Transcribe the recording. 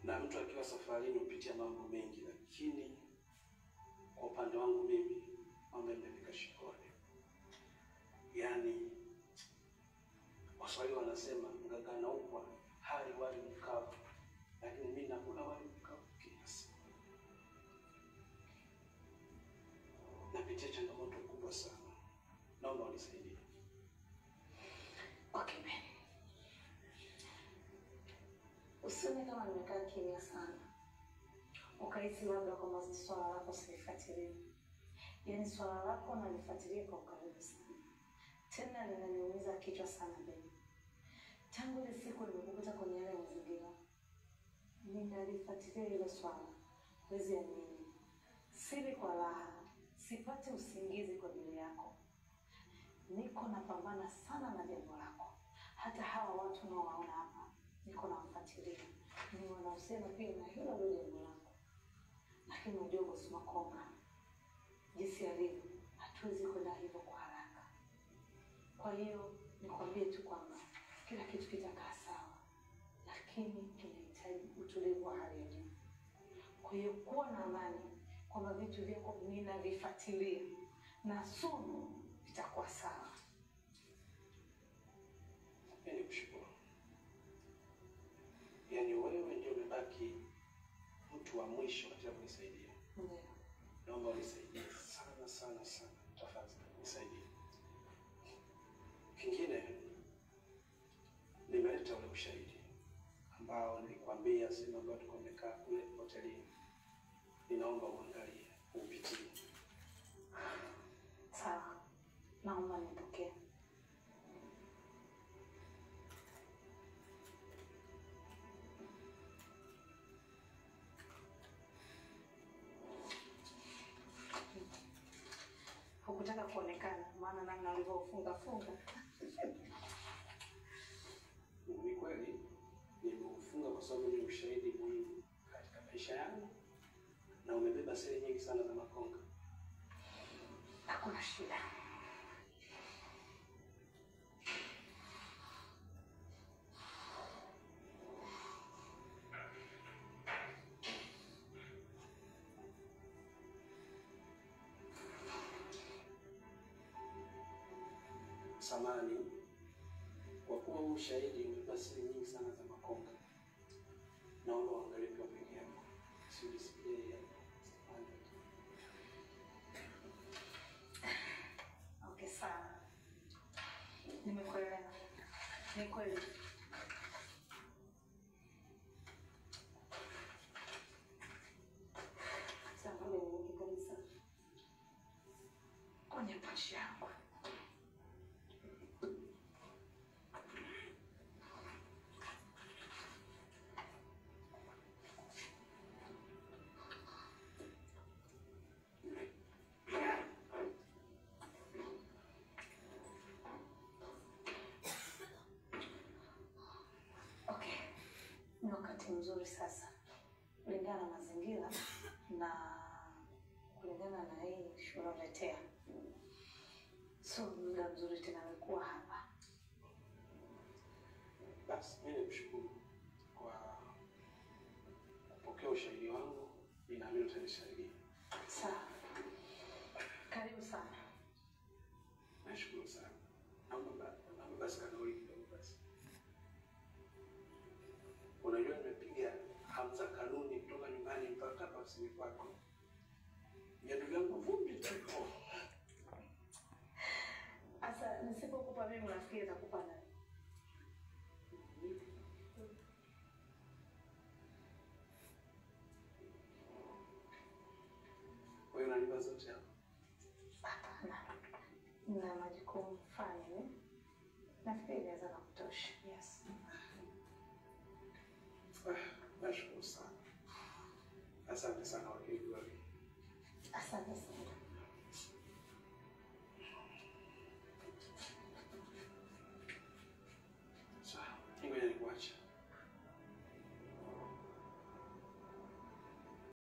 Na mtu akiwa safarini hupitia mambo mengi, lakini kwa upande wangu mimi mambo yamefika shingoni. Yaani Waswahili wanasema mganga upwa hali wali mkavu, lakini mimi nakula wali mkavu kila siku. Napitia changamoto kubwa sana. Naomba unisaidie. Okay, man. Usione kama nimekaa kimya sana. Ukahisi labda kwamba swala lako silifuatilia. Yaani swala lako nalifuatilia kwa ukaribu sana. Tena linaniumiza kichwa sana baby. Tangu ile siku nimekukuta kwenye yale mazingira, ninalifuatilia ile swala. Wezi ya nini? Siri kwa raha. Sipati usingizi kwa ajili yako. Niko napambana sana na jambo lako. Hata hawa watu unaowaona hapa, niko nawafuatilia. Ni wanaosema pia na hilo ndio jambo lako. Lakini unajua bosi Makonga, jinsi alivyo, hatuwezi kwenda hivyo kwa haraka. Kwa hiyo nikwambie tu kwamba kila kitu kitakaa sawa, lakini kinahitaji utulivu wa hali ya juu. Kwa hiyo kuwa na amani kwamba vitu vyako ninavifuatilia na soon vitakuwa sawa. Mimi kushukuru. Yaani wewe ndio umebaki mtu wa mwisho katika kunisaidia. Ndio. Naomba unisaidie sana sana sana. Tafadhali nisaidie. Kingine nimeleta ule ushahidi ambao nilikwambia sema ambao tulikuwa tumekaa kule hotelini. Ninaomba uangalie, upitie. Sawa. Naomba nipokee. Hukutaka kuonekana maana namna ulivyofunga. Ni kweli nimeufunga kwa sababu ni ushahidi muhimu katika maisha yangu na umebeba siri nyingi sana za Makonga. Hakuna shida. Samani, kwa kuwa ushahidi umebeba siri nyingi sana za Makonga, naomba uangalie kwa peke yako. Si display ya samani. Okay, sawa. Nimekuelewa. Ni kweli. Sawa, ni kabisa. Kwenye pachi yangu. Ni wakati mzuri sasa, kulingana na mazingira na kulingana na hii shulaletea. So muda mzuri tena amekuwa hapa. Basi mimi nikushukuru kwa kupokea ushahidi wangu. Ninaamini utanisaidia. Sawa. Karibu sana. Nashukuru sana. Naomba basi kanuni kidogo basi. Unajua nimepiga hamza kanuni kutoka nyumbani mpaka hapa ofisini kwako. Ndugu yangu vumbi tu. Asa nisipokupa mimi unafikiri nitakupa nani? Wewe unanipa zote hapo? Hapana. Na majukumu fulani. Nafikiri inaweza kutosha. Yes. Nashukuru sana. Asante sana wakili wangu. Asante